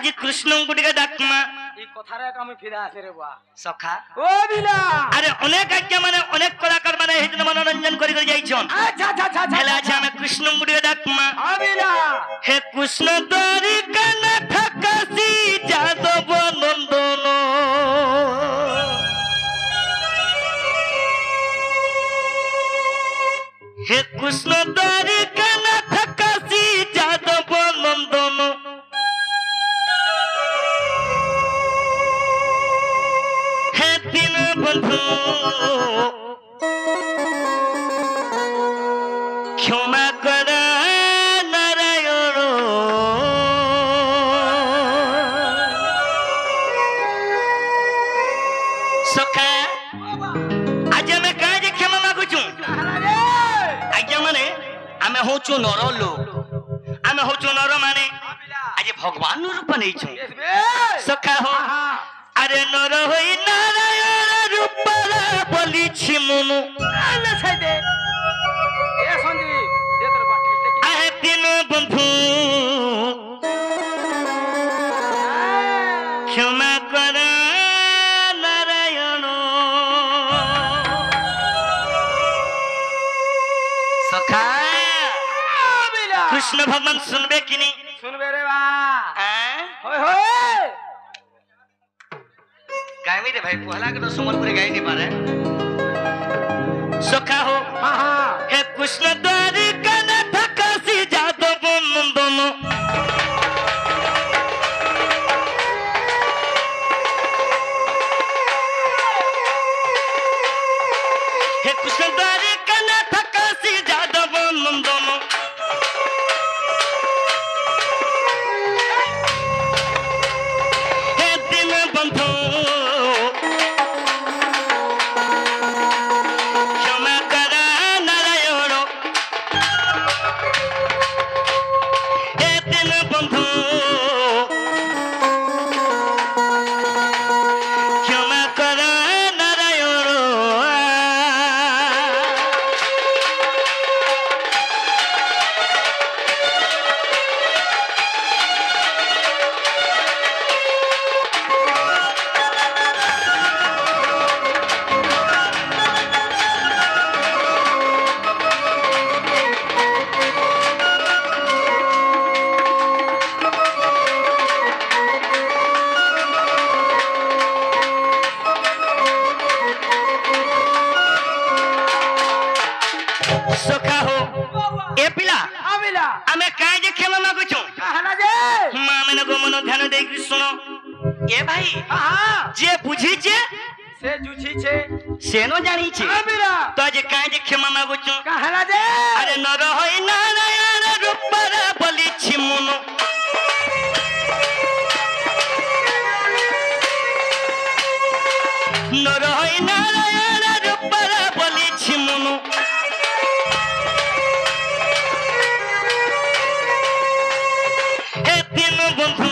आज कृष्ण को टिके डाकमा ई कथारे हम फिरा आसे रे बा सखा ओ बिला अरे अनेक आज्ञा माने अनेक कलाकार माने हे दिन मनोरंजन करि करि जाइछन अच्छा अच्छा अच्छा हेला अच्छा हम कृष्ण को टिके डाकमा ओ बिला हे कृष्ण द्वारिका नाथ काशी जादव नंदन हे कृष्ण द्वारिका नाथ काशी जादव नंदन हे तीन बंधु क्षमा कर नारायण सखा आज आम कहे क्षमा मागुचु आज्ञा माने आम होचु नर लोग आम होचु नर माने आज भगवान रूप नहीं सखा हो अरे नर होई नारायण रूप बोली मुनु आले छाई दे ए संजी दे तोर बाटी टेकी आहे तीन बंधु क्षमा कर नारायण सखा बिला कृष्ण भगवान सुनबे कि नहीं सुनबे रे बा हैं होय होय गायमी रे भाई पहला के तो समलपुरी गाय नहीं पारे सखा हो हां हां हे कृष्ण द्वारिका नाथ काशी जादव नंदन हे कृष्ण द्वारिका नाथ काशी जादव नंदन हे दिन बंधु क्षमा कर नारायण हे दिन बंधु क्षमा कर नारायण सखा हो ए पिला आ बिला आमे काहे जे क्षमा मागुछु कहला जे मां मन गो मन ध्यान दे कि सुनो ए भाई हां हां जे बुझी छे से जुछी छे से नो जानी छे आ बिला तो जे काहे जे क्षमा मागुछु कहला जे अरे नर होई नारायण रूपर बोली मुनु नर होई नारायण रूपर बोली मुनु हे तीन बंधु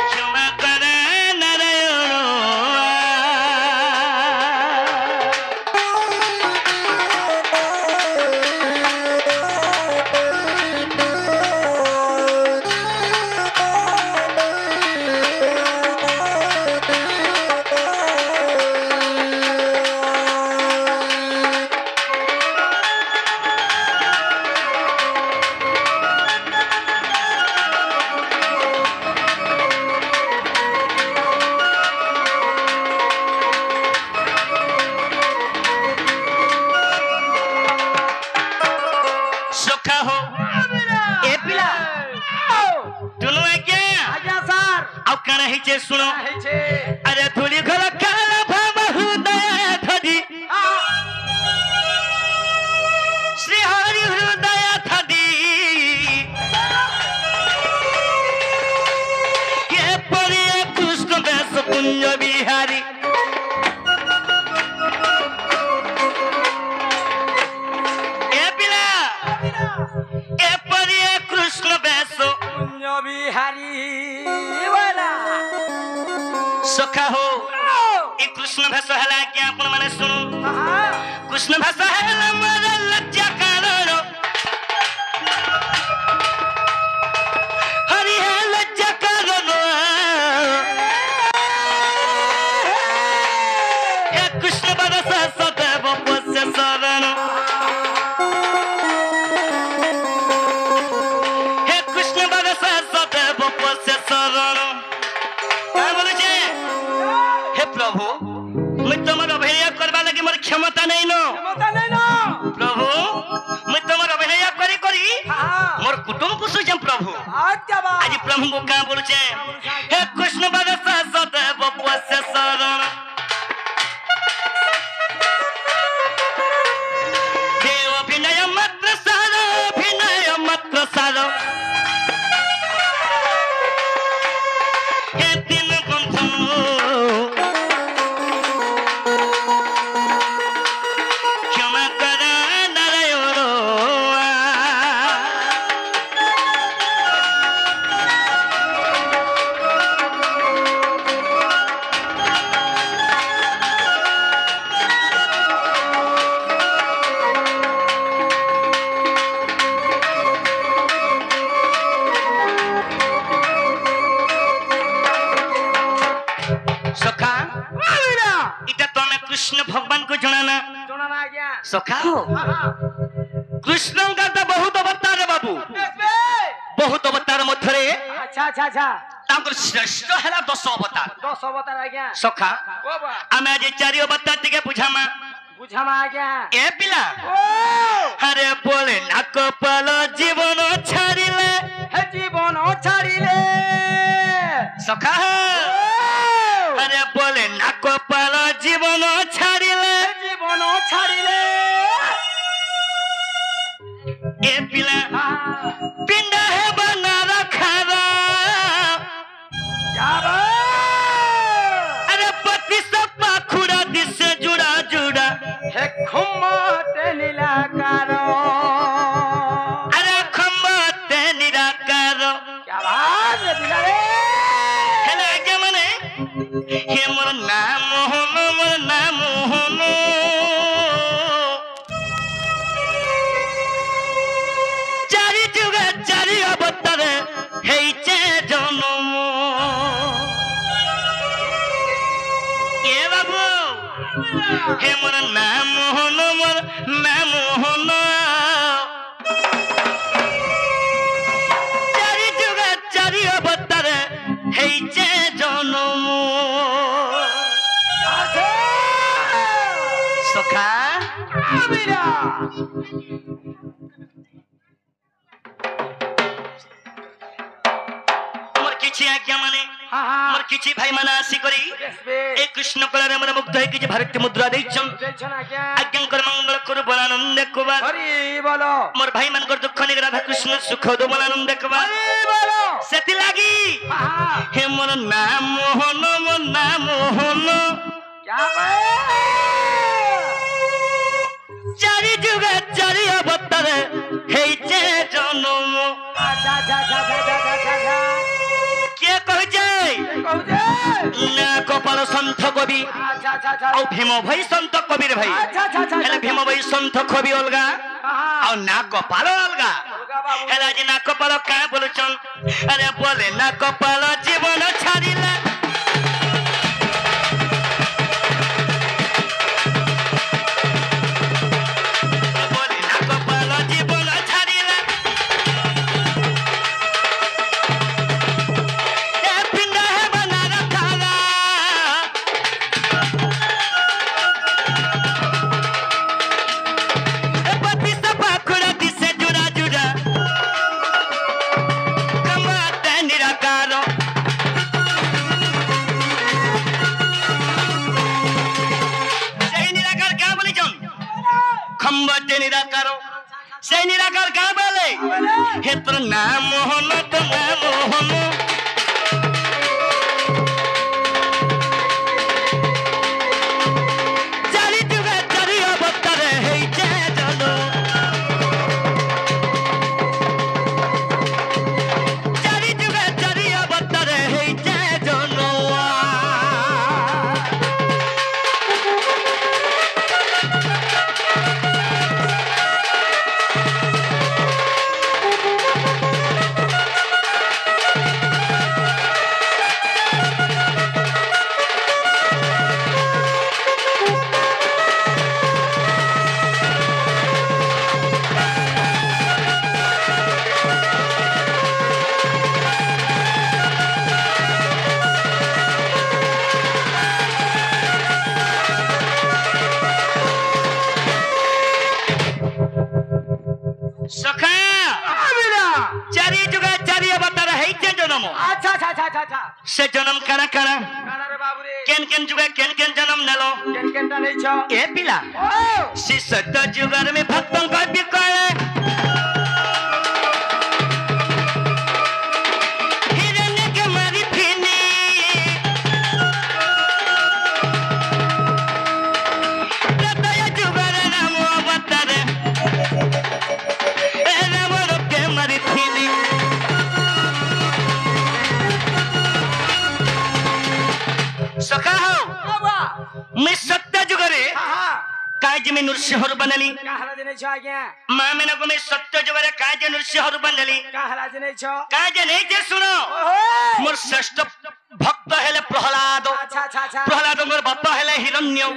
क्षमा कर नारायण सखा हो ए पिला दुनु आज्ञा आजा सर आउ काना हिचे सुनो है छे अरे धुली घर काला भाव हृदय धरी श्री हरि हृदय धरी के परिय कृष्ण बेस कुंज बिहारी ए पिला ए परिय कृष्ण बेस कुंज बिहारी वाला सखा हो ए कृष्ण भेष है आज्ञा आपण माने सुनु हां कृष्ण भाषा है मोर लज्जा कारण कुटुंब को सुजम प्रभु आज्ञा बा आज प्रभु को क्या बोलचे हे कृष्ण बरसा सदैव पस्य शरण हे अभिनय मात्र सार हे तीन बंधु क्षमा कर नारायण सखा इटा तो हमें कृष्ण भगवान को जनाना जोना ना आज्ञा सखा हो हां हां कृष्ण का तो बहुत अवतार है बाबू बहुत अवतार मध्य अच्छा अच्छा अच्छा तांकर श्रेष्ठ है 10 अवतार 10 अवतार आज्ञा सखा ओ बा आमे आज 4 अवतार टिके बुझामा बुझा मा आज्ञा ए पिला ओ अरे बोले ना कपाल जीवन छाड़िले हे जीवन छाड़िले सखा अरे बोले ना कपाल जीवन छाड़िले जीवन छाड़िले ए पिला हां पिंड है बना रखारा क्या बा अरे पति सब पाखुड़ा दिसे जुड़ा जुड़ा हे खुमते नीलाकार अरे खम्बते निराकार क्या बात रे बिना रे हेले आगे मने हे मोर नाम मोहन चारि जुगे चारि अवतार हेइचे जन्म ए बाबू हे मोर नाम मोहन चारि जुगे चारि अवतार हेइचे जन्म आछे सखा आबिरा मोर किछि आज्ञा माने हां हां मोर किछि भाई माने आसी करी बेसबे ए कृष्ण कलारे मोर मुग्ध है कि भारत मुद्रा दैछम टेंशन आज्ञा आज्ञा कर मंगल कर बलानंद कुमार हरि बोलो मोर भाई मन कर दुख नि राधा कृष्ण सुख दो बलानंद कुमार हरि बोलो सेति लागी हां हां हे मोर नाम मोहन क्या बा चारि जुगे चारि अवतार हेइचे जन्म अच्छा अच्छा अच्छा अच्छा अच्छा अच्छा के कहि जाय कहू जे ना कपाल संत कवि अच्छा अच्छा अच्छा और भीम भाई संत कवि रे भाई अच्छा अच्छा अच्छा हेले भीम भाई संत कवि अलगा हां और ना कपाल अलगा बाबू हेला जी ना कपाल का बोलचन अरे बोले ना कपाल जीवन छाड़िला बोले ना कपाल जीवन छाड़िला ए पिंड है बना रखाला ए पति सब पाखुड़ा दिसे जुड़ा जुड़ा कमाते निराकार खंबते निराकार से निराकार क्या बोले हे तो नाम मोहन तो नाम मोहन चारि जुगे चारि अवतार हेइचे जन्म चारि जुगे चारि अवतार हेइचे जन्म जन्म अच्छा अच्छा अच्छा अच्छा अच्छा से जन्म करा करा काना रे बाबू रे केन जुगे केन जन्म नेलो केनटा नहीं छ ए पिला ओ से सत्य जुगर में भक्तों का बिकाए हिरण्य के मारी फिनी सत्य जुगर नाम अवतार ए रावण के मारी फिनी सखा हो बाबा मैं सत्य जुगरे हां काज में नृसिंह बनली काहला दिनै छ आज्ञा मां में को मैं सत्य जुगरे काज नृसिंह बनली काहला दिनै छ काज नहीं जे सुनो ओहो मोर श्रेष्ठ भक्त हेले प्रहलाद अच्छा अच्छा अच्छा प्रहलाद मोर बापा हेले हिरण्य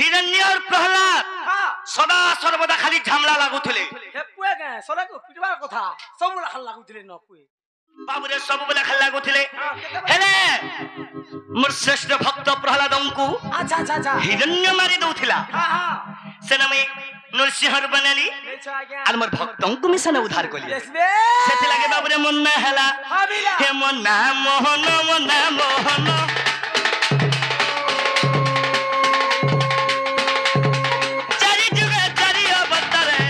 हिरण्य और प्रहलाद हां सदा सर्वदा खाली झमला लागुथिले हे पुए गे सला को पिटवा कथा सब राखल लागुथिले न पुए बाबूरे सब बेला खाली लागुथिले हेले मोर श्रेष्ठ भक्त प्रहलादंकु अच्छा अच्छा अच्छा हिरण्य मारी दउथिला हां हां सेना में नृसिंह बनली नहीं छ आज्ञा আর মোর ভক্তଙ୍କୁ মিশনে উদ্ধার কলি দেসবে সেতি লাগে বাবুরে মন না হেলা হাবিলা হে মন না মোহন চারি যুগে চারি অবতারে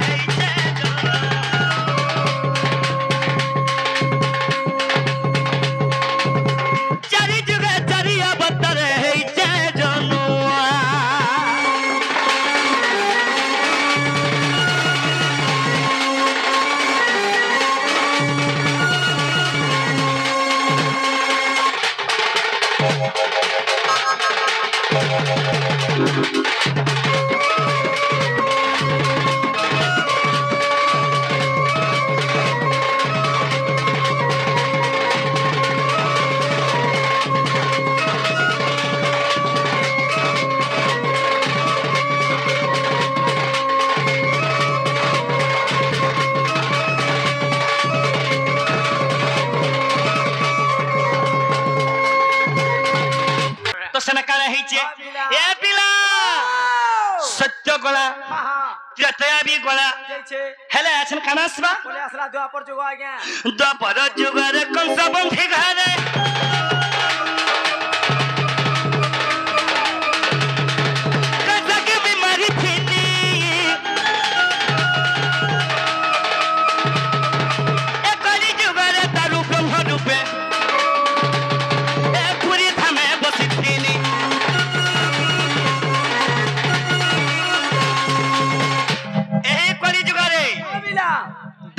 চারি যুগে চারি অবতারে হইছে জনুয়া तो सेना काना ହେଇଛେ ए पिला सत्य गला हां हां त्रतया भी गला जय छे हेले अछन काना आसबा बोले असला द्वापर जुग आज्ञा द्वापर जुगर कंस बंधी घरे कंस के बीमारी थीनी ए कली जुगर तारु ब्रह्म रूपे ए पूरी धामे बसी थीनी ए कली जुगरे हाबिला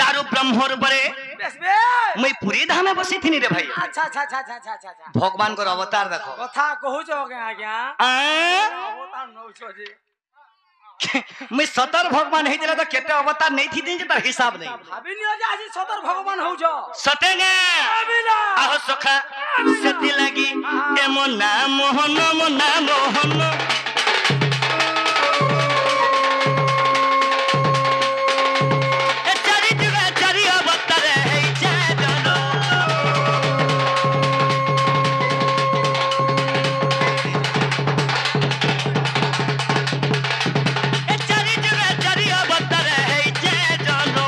दारू ब्रह्म रूपे देसबे मैं पूरी धामे बसी थीनी रे भाई अच्छा अच्छा अच्छा अच्छा अच्छा अच्छा भगवान को अवतार देखो कथा कहू छ आज्ञा आ अवतार नौ छ जे मैं सतर भगवान है तो केते अवतार नहीं थी दिन तार हिसाब नहीं भाबिनी जे आज सतर भगवान हौ छ सतेंगे हाबिला आहो सखा सती लगी ए मोना मोहन ए चारी जुगा चारी अवतार है जानो ए चारी जुगा चारी अवतार है जानो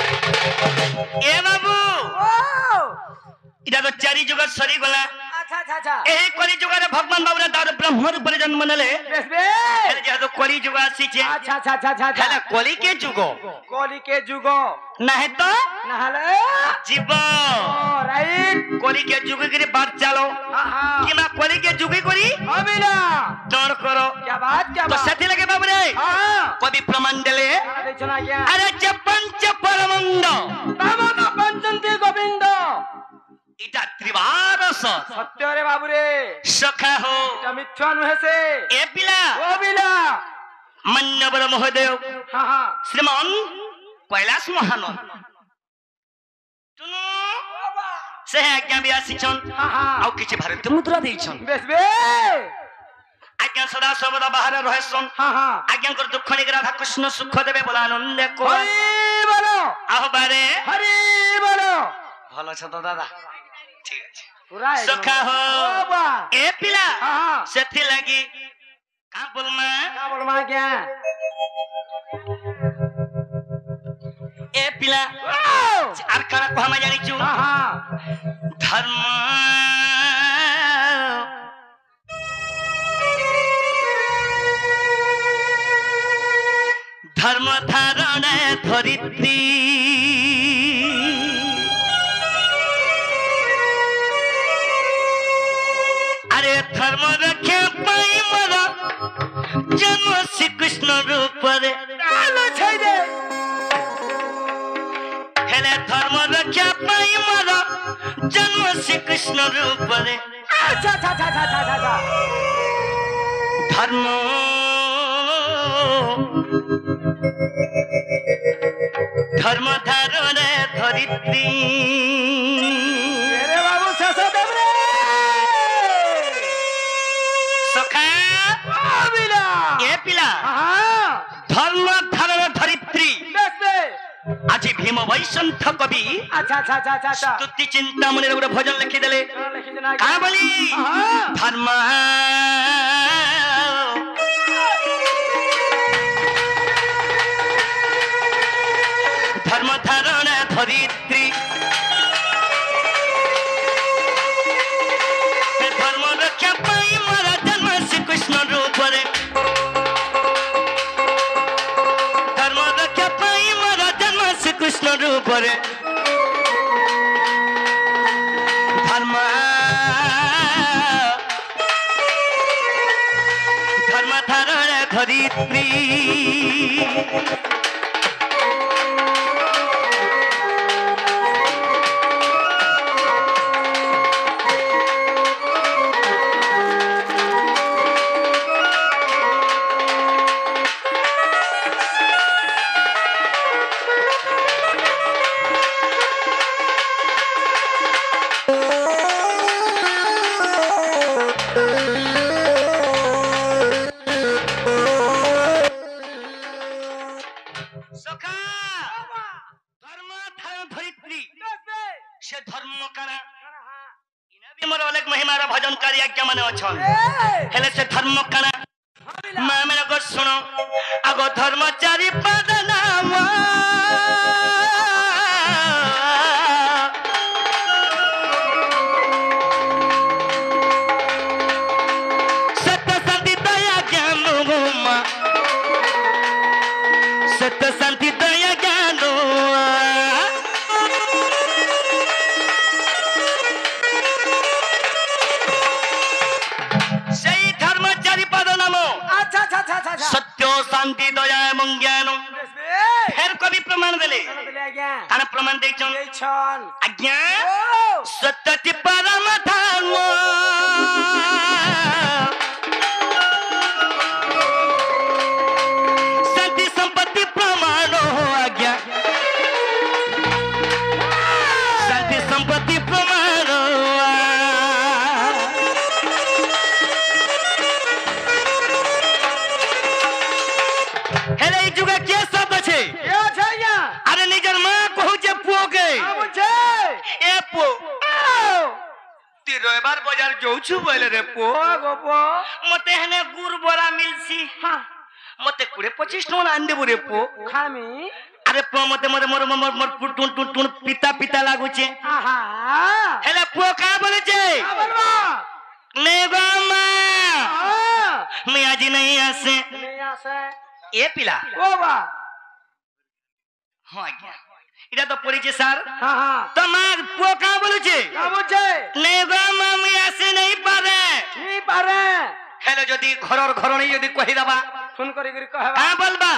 ए बाबू ओ इटा तो चारी जुगर सरी गला अच्छा अच्छा अच्छा एही कली जुगरे भगवान बाबूरे दारू ब्रह्म रूपे जन्म नेले देसबे हेले जेहेतु कली जुग आसीछे अच्छा अच्छा अच्छा अच्छा हेले कली के जुग कली के जुग नाही तो नहले जीव ओ राइट कली के जुग के बात चलो हां हां कि मैं कली के जुगी करी हाबिला डर करो क्या बात तो सेति लगे बाबूरे हां कवि प्रमाण देले अरे चला गया अरे जे पंच परमंड तमन पंचंती गोविंद इटा त्रिवारस सत्य रे बाबू रे सखा हो এটা মিথ্যা নহে সে ए पिला ও বিলা मान्यवर महोदय हां हां श्रीमान कैलाश महानंद सुनो से आज्ञा भी आसीछन आउ किछि भारतीय मुद्रा देइछन बेस बे आज्ञा सदा सर्वदा बाहर रहसन आज्ञा कर दुख निग राधा कृष्ण सुख देबे बोला आनंद को हरि बोलो आहो बारे हरि बोलो भलो छ तो दादा ठीक अछि पूरा सखा हो ए पिला सेथि लागि का बोलमा क्या ए पिला आर काना को हम जानि छु धर्म धर्म धारण धरित्री अरे धर्म रखे पाई मरा जन्म श्री कृष्ण रूप रे हेले धर्म रखे पाई मरा जन्म श्री कृष्ण रूप रे धर्म धर्म धारण धरित्री बाबू ससदेव रे सखा ए पिला धर्म धारण धरित्री आज भीम वैशंठ कवि स्तुति चिंतामणि गोटे भजन लिखिदेले का बोली धर्म धर्म धारण धरित्री धर्म रक्षा पाई मोरा जन्म श्री कृष्ण रूप रे धर्म रक्षा पाई मोरा जन्म श्री कृष्ण रूप रे धर्म धर्म धारण धरित्री से धर्म करा इना भी मोर अलग महिमार भजनकारी आज्ञा माने अछन हेले से धर्म करा मा मेरा को सुनो आगो धर्मचारी पद नाम सत्य शांति दया ज्ञान भूमा सत्य शांति दया ज्ञान सत्य शांति दया एवं ज्ञान फिर कवि प्रमाण देले काना प्रमाण देछन आज्ञा सत्य परम धर्म शांति संपत्ति प्रमाण हो आज्ञा शांति संपत्ति प्रमाण रविवार बाजार जोछु बोले रे पो मते हने गुर बोरा मिलसी मते 20-25 टन आन देबो रे पो खामी अरे पो मते मोर मोर मोर मोर टुन टुन टुन पिता पिता लागु छे हेले पो का बोले छे का बोलबा ने गामा मैं आज नहीं आसे ए पिला ओ बा हां आज्ञा इरा तो पड़ी छे सर तमार पो का बोले छे का बोले ने गामा मैं आसे नहीं पारे हेलो जदी घरर घरणी जदी कहि दबा फोन करी कहबा का बोलबा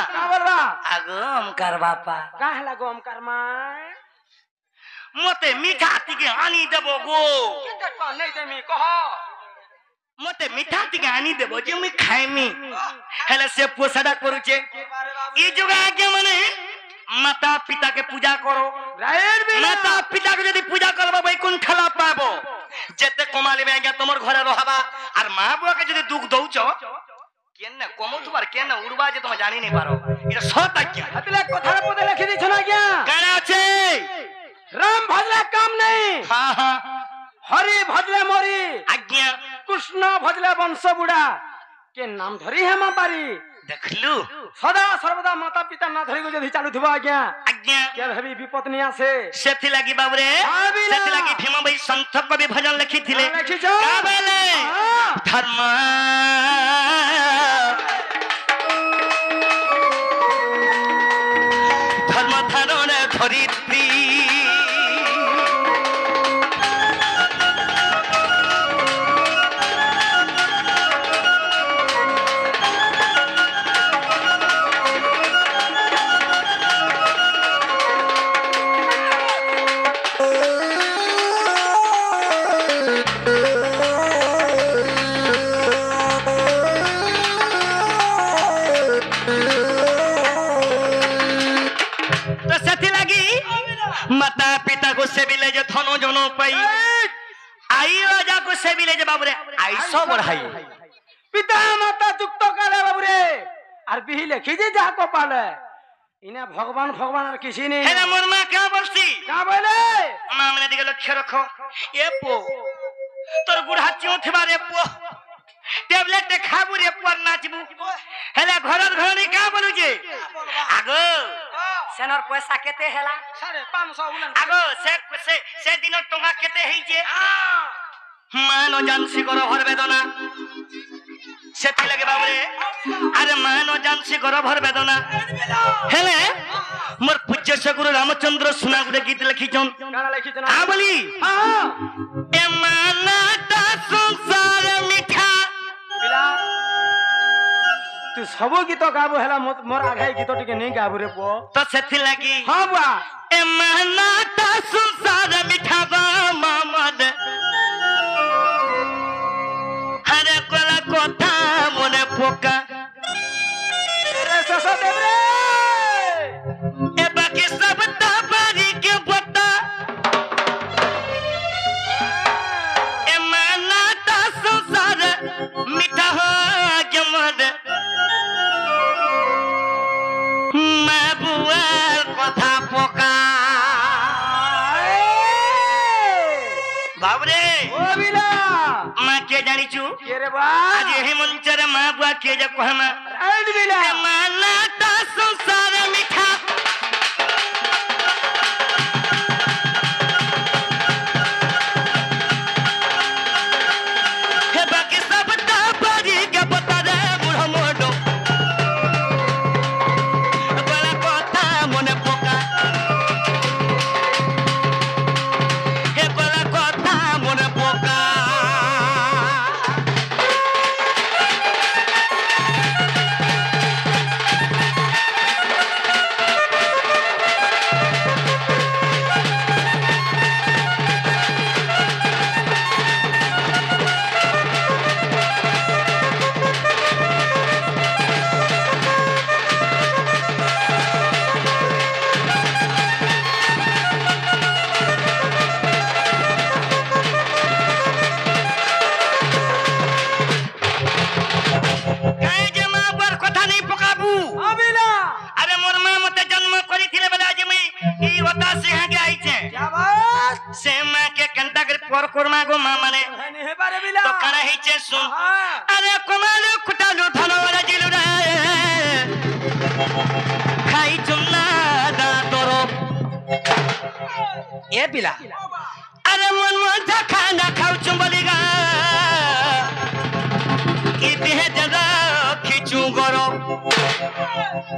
आगम कर बापा का हला गम कर मा मते मीठा तिके आनी देबो गो के तो नहीं देमी कह मते मीठा तिके आनी देबो जे मैं खाइमी हेले से पोसाडा करूचे ई जुगा आज्ञा माने মাতা পিতাকে পূজা করো রায়ের বিলা মাতা পিতাকে যদি পূজা করবো বৈকুণ্ঠ লাভ পাবো যেতে কমালিবে আজ্ঞা তোমার ঘরে রহবা আর মা বুয়াকে যদি দুঃখ দৌছ কেন কমো তোমার কেন উড়বা যে তোমার জানি নি পারো এটা সৎ আজ্ঞা হাতলে কথার পদে লিখে দিছ না আজ্ঞা কেন আছে রাম ভজলে কাম নেই হ্যাঁ হ্যাঁ হরি ভজলে মরি আজ্ঞা কৃষ্ণ ভজলে বংশ বুড়া কে নাম ধরি হেমা পারি দেখলু সদা সর্বদা মাতা পিতা না ধরি যদি চালুথিব আজ্ঞা আজ্ঞা কে ভাবি বিপদ নি আসে সেথি লাগি বাবুরে ভাবিলা। সেথি লাগি ভীম ভাই সন্থ কবি ভজন লিখিଥିଲେ হ্যাঁ, লিখিছ? কাবেলে হ্যাঁ। ধর্ম ধর্ম ধারণ ধরিত্রী तो सेथि लगी माता पिता को सेविले जो धनो जनो पाई आई राजा को सेविले जो बाबूरे आई सो बढ़ाई পিতা মাতা যুক্ত কালে বাবুরে আর বিহি লিখি যে যা কপালে ইনা ভগবান ভগবান আর কিছু নেই हेला मोर मां क्या बोलसी কা বলে मां मने दिगे लक्ष्य रखो ए पो तोर गुढ़ा चियो थेबा रे पो टैबलेट खाबू रे पर नाचबू हेला घरर घरनी का बोलू जे आगो सेनर पैसा केते हेला 550 उलन आगो से दिन टंका केते हेई जे मान जानसी कर भर बेदना सेथि लगे बाबरे अरे मान जानसी कर भर बेदना हेले मोर पूज्य सगुरु रामचंद्र सुना गुटे गीत लिखिछन গানা লিখিছ না आ बोली হ্যাঁ ए मानाटा संसार मिठा পিলা তু সব গীত গাবো হেলা মোর আঘাই গীত টিকে নেই গাবো রে পো तो सेथि लगी হ্যাঁ বুয়া ए मानाटा संसार मिठा बा मामद हरे कोला कोथा मने पोका রে শেষ দেব রে ए बाकी सब ताबारी के बता ए मानाटा संसार मिठा हो जमद मैं बुआर कथा पोका बाबरे ও বিলা माँ के जानिचु কে রে বা आज यही मंचर माँ बुआ के जा कहमा রাইট বিলা मानाटा संसार मिठा हे बाकी सब ताबारी के बता रे बुढ़ो मोडो बड़ा कथा मने पोका हे बड़ा कथा मने पोका काहे जे माँ बुआर कथा नहीं पकाबू ও বিলা अरे मोर माँ मते जन्म करिथिले बेला आज मैं ई होता से यहाँ के आइछे क्या बात से माँ के कंटा कर पर कोरमा गो माँ माने হয়নি হে পারে বিলা तो कणा हिचे सुन হ্যাঁ अरे कमालु खुटालु धनवाला जिलु रे खाई चुन्ना दा तोरो এ বিলা अरे मन मन खाना खाऊ चुंबलिगा की देह जदा खिचू गरो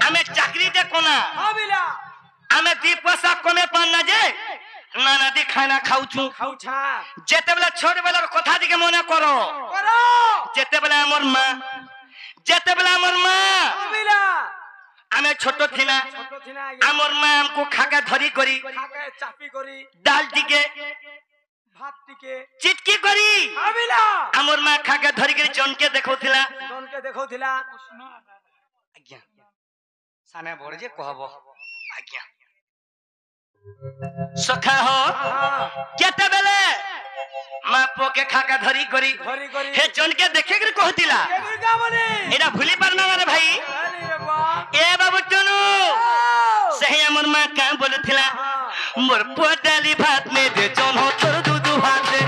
हमें चाकरी दे कोना ও বিলা हमें दी पैसा कमे पाना जे ना ना दी खाना खाऊ छु খাউছা जेते बेला छोट बेला कथा दिके मने करो করো जेते बेला हमर माँ ও বিলা हमें छोटो थिना ছোট থিনা हमर माँ हमको खाके धरी करी খাকে চাপি করি डाल दिके ভাত টিকে चिटकी करी ও বিলা हमर माँ खाके धरी करी जन के देखौथिला দনকে দেখাউথিলা आज्ञा साने भर जे कहबो आज्ञा सखा हो केते बेले मां पोके खाका धरी करी हे जन के देखे कर कहतिला एरा भूली परना रे भाई ए बाबू टनु सही हमर मां का बोलथिला मोर पोडाली भात में दे जन हो तोर दूध भात दे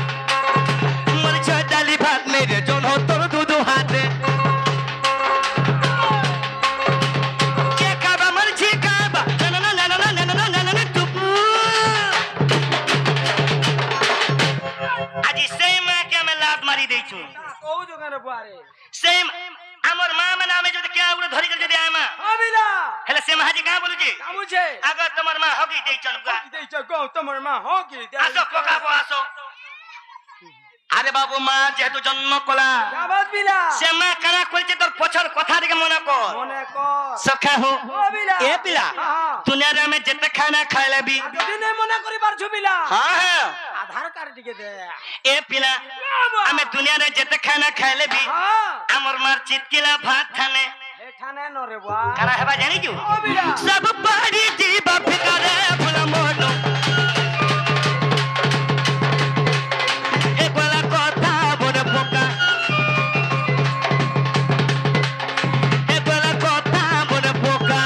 मोर छोडाली भात में दे जन हो तोर दूध भात दे सेम हमर मां में नामे जदी क्या उड़े धरी कर जदी आमा अबिला हेले से महाजी का बोलु जी कामुछे अगर तमर मां होगी दे चल को तमर मां होगी दे आसो पका बो आसो अरे बाबू मां जेतु जन्म कला बात बिला से मां करा कलचे तोर पछर कथा दिके मने को सखा हो अबिला ए पिला दुनिया रे में जते खाना खाइले भी जदी ने मने करी बार छु बिला हां है आधार कार्ड दिके दे ए पिला हमें दुनिया रे जते खाना खाइले भी हमर मार चितकिला भात खाने हे खाने न रे बा करा हेबा जानी जू सब पाड़ी जीवा फिकारे भुला मोनो एक वाला कथा बोले पोका एक वाला कथा बोले पोका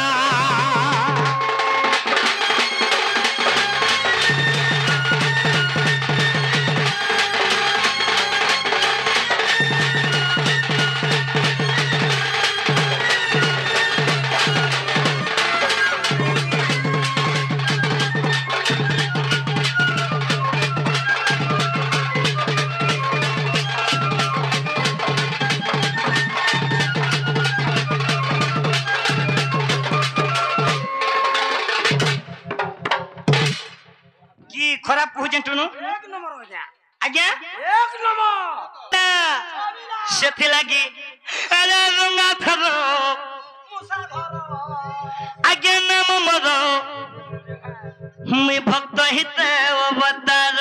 खराब पहुंचन टुनु एक नंबर हो जा आज्ञा एक नंबर सेथि लागी अरे रंगा थरो मुसा धरो आज्ञा नाम मरो मैं भक्त हिते अवतार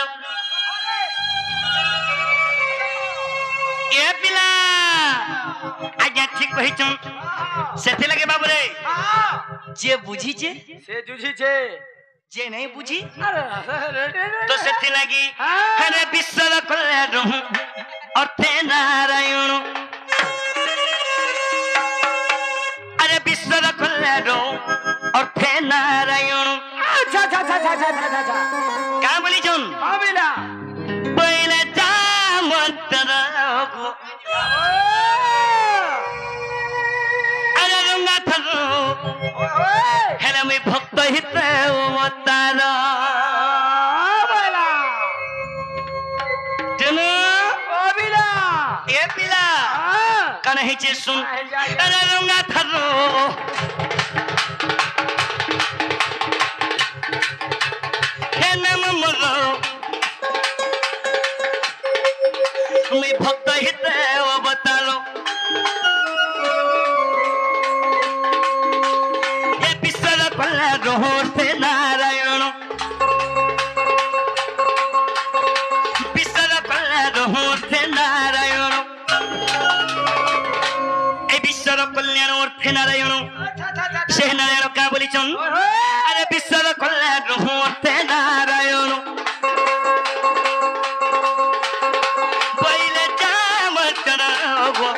ए पिला आज्ञा ठीक कहिचन सेथि लागी बाबू रे जे बुझी छे से जुझी छे जे नहीं बुझी तो सेथि लागी अरे विश्व कल्याण अर्थे नारायण अरे विश्व कल्याण अर्थे नारायण अच्छा अच्छा अच्छा अच्छा अच्छा अच्छा का बोली जन अबिला पहिले जामतर को अरे रंगा थरो हेले मैं भक्त हिते अवतार बोला जन अबिला ए पिला कन हिचे सुन अरे रंगा थरो हे नाम मरो मैं भक्त हिते अवतार रोहते नारायण विश्व कल्याण रोहते नारायण ए विश्व कल्याण अर्थे नारायण से नारायण का बोली चन अरे विश्व कल्याण रोहते नारायण पहिले जाम चढ़ो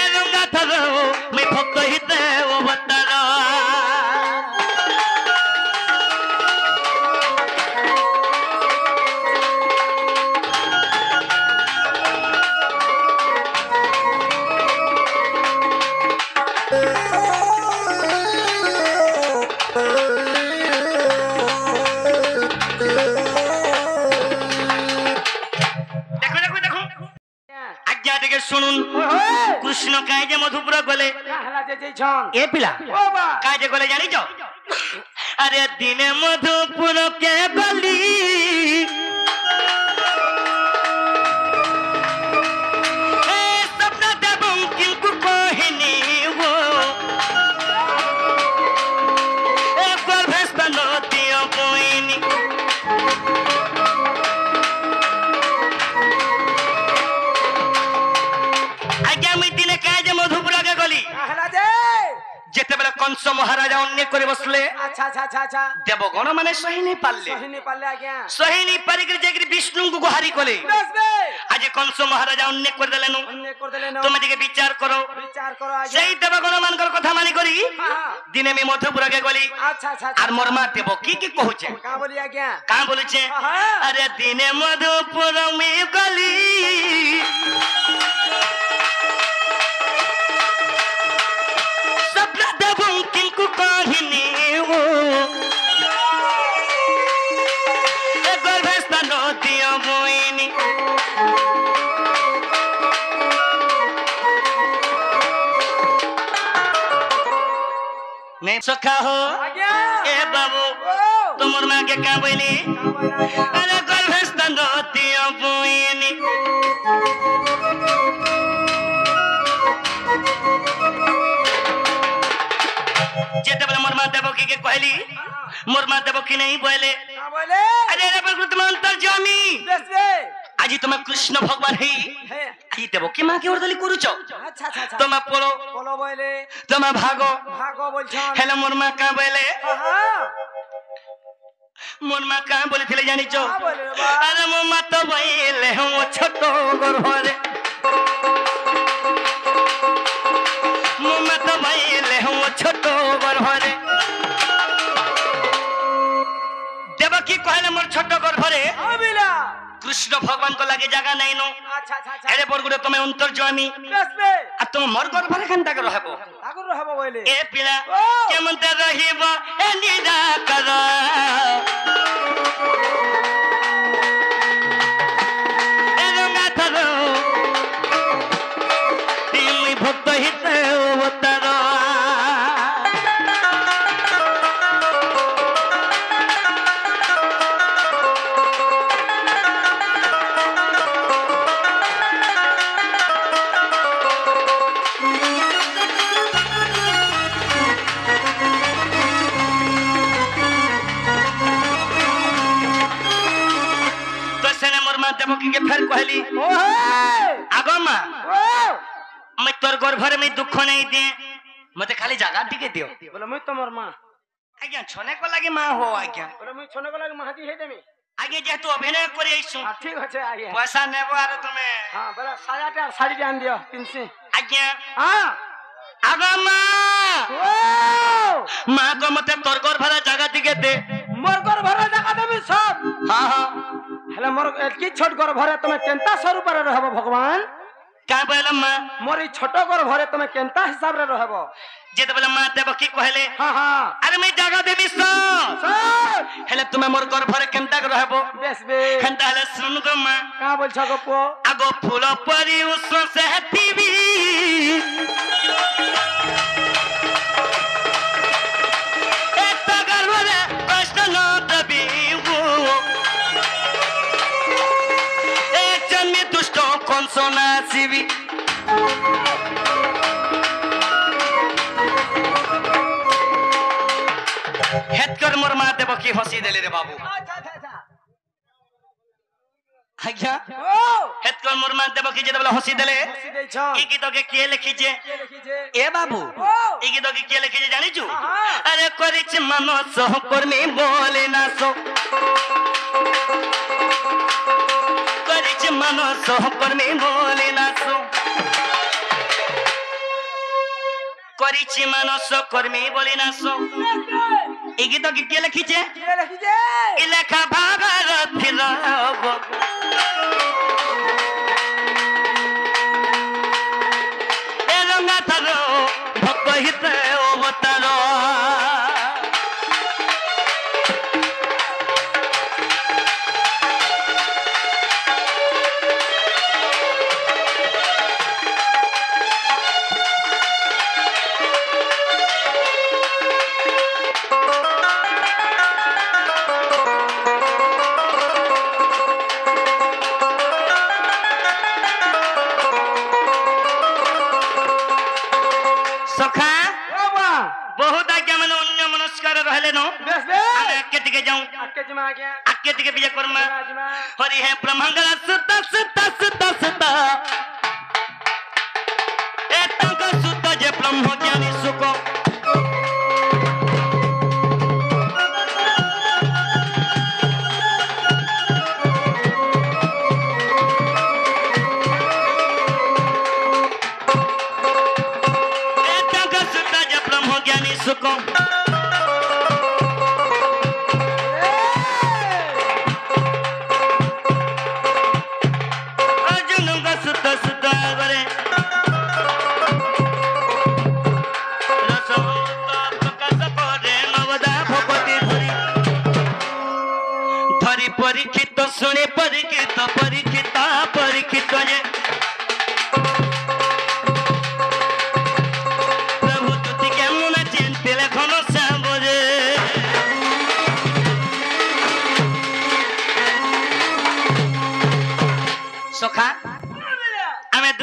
ए रंगा थरो मैं भक्त हिते अवतार सुनुन कृष्ण काजे मधुपुर गले ए पिला काजे गले जानी जो अरे दिने मधुपुर के गली ए सपना देबं किनको कहनी वो एक बार भेस्ता नदियो कोइनी মহারাজা অন্য করে বসলে আচ্ছা আচ্ছা আচ্ছা আচ্ছা দেবগণ মানে সহিনি পারলে সহিনি পারলে আজ্ঞা সহিনি পারিকরি যে বিষ্ণুଙ୍କୁ গুহারি কলে বেশ বেশ আজ কংস মহারাজা অন্য করে দিলেন অন্য করে দিলেন তুমি দিকে বিচার করো আজ্ঞা সেই দেবগণ মানকর কথা মানি করি হ্যাঁ দিনে আমি মধুপুরকে গলি আচ্ছা আচ্ছা আর মোর মা দেব কি কହୁছে কা বলি আজ্ঞা কা বলেছে হ্যাঁ আরে দিনে মধুপুর মে গলি সপ্ন দেব কিংকু কাহিনী ও গর্ভস্থান দিও বইনি नहीं सखा हो आज्ञा ए बाबू तुमर में के का बोली अरे गर्भस्थान दियो बोइनी जेते बोले मोर मां देवकी के कहली मोर मां देवकी नहीं बोले का बोले अरे रे प्रकृति में अंतर जामी बेश बेश आज तुम कृष्ण भगवान ही है आज देवकी मां के ओरदली करूचो अच्छा अच्छा अच्छा तुम पड़ो বলো বলে तुम भागो ভাগো বলছন हेलो मोर मां का बोले হ্যাঁ मोर मां का बोले थिले जानिचो का बोले रे बा अरे मोर मां तो बोले हम छोटो गरभरे मोर मां तो बोले हम छोटो गरभरे देवकी कहले मोर छोटो गरभरे আবিলা कृष्ण भगवान को लगे जगह नहीं नो আচ্ছা আচ্ছা আচ্ছা अरे बरगुड़े तुम्हें अंतर जामी বেশ বেশ आ तुम मोर गरभरे केनता के रहबो ঠাকুর হবো বলে ए पिला ओ केमन ते रहिबो ए निराकर ए रंगाथर तिमी भक्त हित अवतार तो सेने मोर मां देवकी के फेर कहली ও হে आगो मां ও मैं तोर गर्भरे में दुख नहीं दे मते खाली जगह टिके दियो বলে মুই তোমার মা आज्ञा छोने को लगे मां हो आज्ञा বলে মুই ছোট গলাকে মাহাজি হে দেমি आगे जे तू अभिनय करे आइसु হ্যাঁ ঠিক আছে আগে पैसा नेबो आर तुम्हें হ্যাঁ বলে সাজাটা আর শাড়ি আন দিও তিনশে आज्ञा হ্যাঁ आगो मां ও मां को मते तोर गर्भरे जगह टिके दे মোর ঘর ভরা জায়গা দেবি সব हां हां হেলে মোর কি ছোট ঘর ভরে তুমি কেনতা স্বরূপরে রহব ভগবান का बोले मां মোর এই ছোট ঘর ভরে তুমি কেনতা হিসাবরে রহব जे तो बोले मां देवकी कहले হ্যাঁ হ্যাঁ अरे मैं जगह देबी सो সব हेले तुम्हें मोर गर्भरे केनता के रहबो বেশ বেশ केनता हेले सुन गो मां কা বলছ গো পো आगो फूल परी उस से टीवी एता गर्भरे प्रश्न न दबी वो एक जन्मी दुष्ट कौन सोना सीवी हेतकर मोर मां देवकी हंसी देले रे बाबू আচ্ছা আচ্ছা আচ্ছা आज्ञा ও हेतकर मोर मां देवकी जे बोले हंसी देले খুশি দেইছ ई गीत के के लिखिजे কে লিখিছে ए बाबू ও ई गीत के के लिखिजे जानिचु हाँ। अरे करिच मन सहकर्मी बोले ना सो करिच मन सहकर्मी बोले ना सो करिच मन सहकर्मी बोले ना सो ई गीत के के लिखिजे কে লিখিছে ई लेखा भागरथी रगो ए रंगाथर भक्त हित अवतार सखा বাবা बहुत आज्ञा मन अन्य मनस्कार रहले नो বেশ বেশ आगे आके दिखे जाऊं আজকে জিমা আগে आके दिखे विजय कर्मा রাজমা हरि है ब्रह्मंगला सुता सुता सुता सुता ए तंग सुता जे ब्रह्म ज्ञानी सुको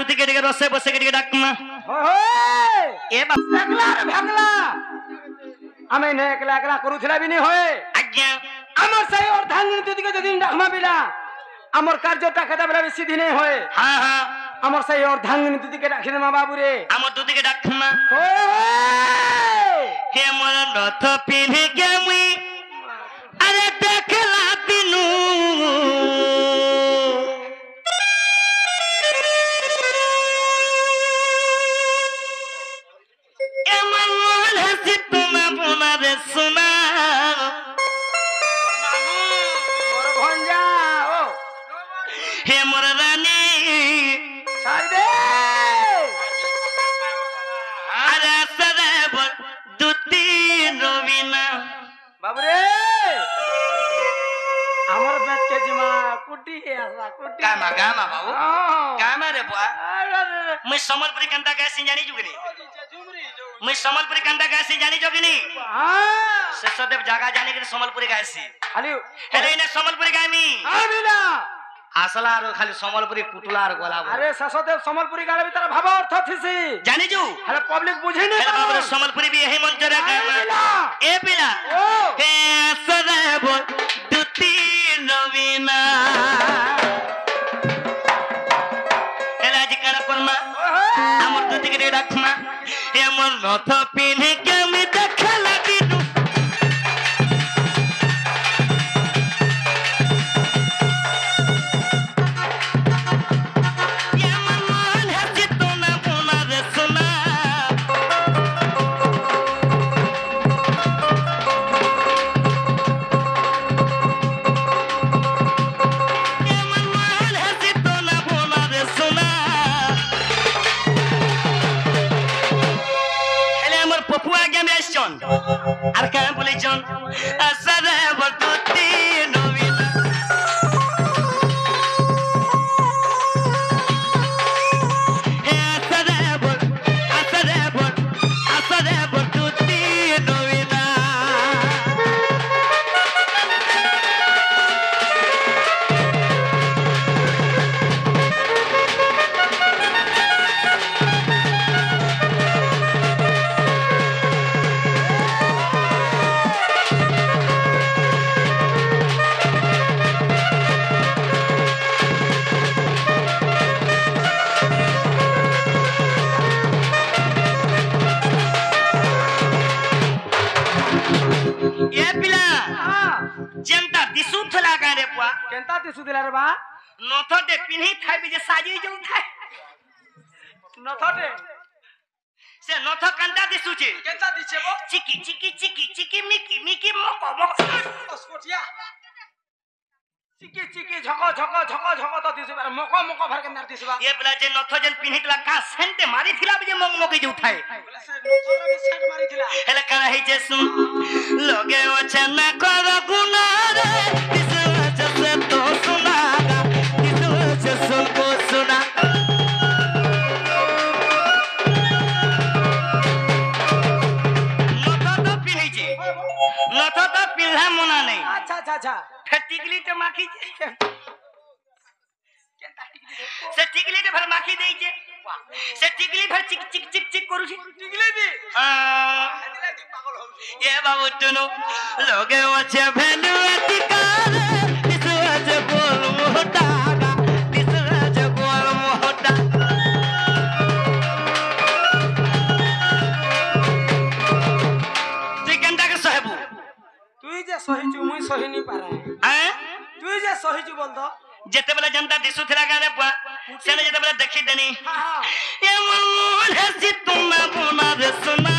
দুটি কে রসে বসে কে ডাকমা होय এ বাবা एकला रे भगला আমি নে একলা একলা করুছিলা বিনি হয় আজ্ঞা আমার সেই অর্ধাঙ্গিনী দিদিকে যেদিন ডাকমা বিলা আমার কার্যটা খেতে বেলা বেশি দিনে হয় হ্যাঁ হ্যাঁ আমার সেই অর্ধাঙ্গিনী দিদিকে ডাকি দে মা বাবু রে আমার দুদিকে ডাকমা होय হে মোর রথ পিনে কে মুই আরে দেখলা দিনু এমন মন হাসি তোমা বোনারে শোনা মোর ভঞ্জা ও হে মোর রানী ছাড় দে আরে সরে বল দুটি রবিনা বাবু রে আমার পেট কেজি মা কুটি আসা কুটি গামা গামা বাবু हाँ। গামা রে বুয়া अरे, अरे, মুই সম্বলপুরি কান্তা গাছি জানি জুগনি झुमरी, মুই সম্বলপুরি কান্তা গাছি জানি জগনি हाँ। শেষদেব জায়গা জানি করে সম্বলপুরি গাছি खाली হেলে ইনে সম্বলপুরি গামি आमिना আসলা আর খালি সম্বলপুরি পুতুলা আর গলা अरे ससदेव समलपुरी गाले भीतर भाव अर्थ थिसी জানি জু हेले पब्लिक बुझे नहीं হেলে বাবু সম্বলপুরি বি এই মঞ্চরে গামা आमिना এ পিলা ओ হে সরে বল দুটি রবিনা হেলে আজ কারা করমা আমার দুদিকে রাখমা এমন রথ পিনে কে আমি দেখালা দিনু এমন মন হাসি তোনা বোনারে শোনা এমন মন হাসি তোনা বোনারে শোনা হেলে আমার পপু আগে আমি আসছন আর কেন বলেছন আসরে বর্ততি নবীন হে আসরে বর্ততি নবীন এ পিলা हाँ। যেনটা দিশু থলা গারে পুয়া केंता तिसु दिला रे बा নথতে পিনহি থাইবি যে সাজি যাউ থাই नथटे সে নথ কান্তা দিশুছে केंता दिछे बो চিকি চিকি চিকি চিকি মিকি মিকি মক মক स्कोटिया चिकी चिकी झको झको झको झको तो दिसु बा मको मको भर के अंदर दिसु बा এ পিলা যে নথ যেন পিনহিতলা কা সেন্টে মারি থিলা যে মক মক যাউ থাই बोले से नथरा भी सेट मारी थिला হেলে কারা হইছে শুন লগে আছে না কর গুনা রে দিশু আছে সে তো সুনা দিশু আছে সুন কো সুনা নথ তো পিনহিছে নথ তো পিলহা মনা নেই अच्छा अच्छा अच्छा টিকলি তো মাখি সে টিকলি তো ভর মাখি দেইছে সে টিকলি ভর চিক চিক চিক চিক করুছি टिकली भी पागल हो এ বাবু টুনু লগে আছে ভেলু অধিকার দিশু আছে গোল মোহটা দিশু আছে গোল মোহটা তুই কেনটাকে সহেবু তুই যে সহিচু মুই সহি নি পারে হ্যাঁ তুই যে সহিচু বল তো যেতেবেলে যেনটা দিশু থিলা গানে পুয়া সেনে যেতেবেলে দেখি দেনি हां हां এমন হাসি তোমা বোনারে শোনা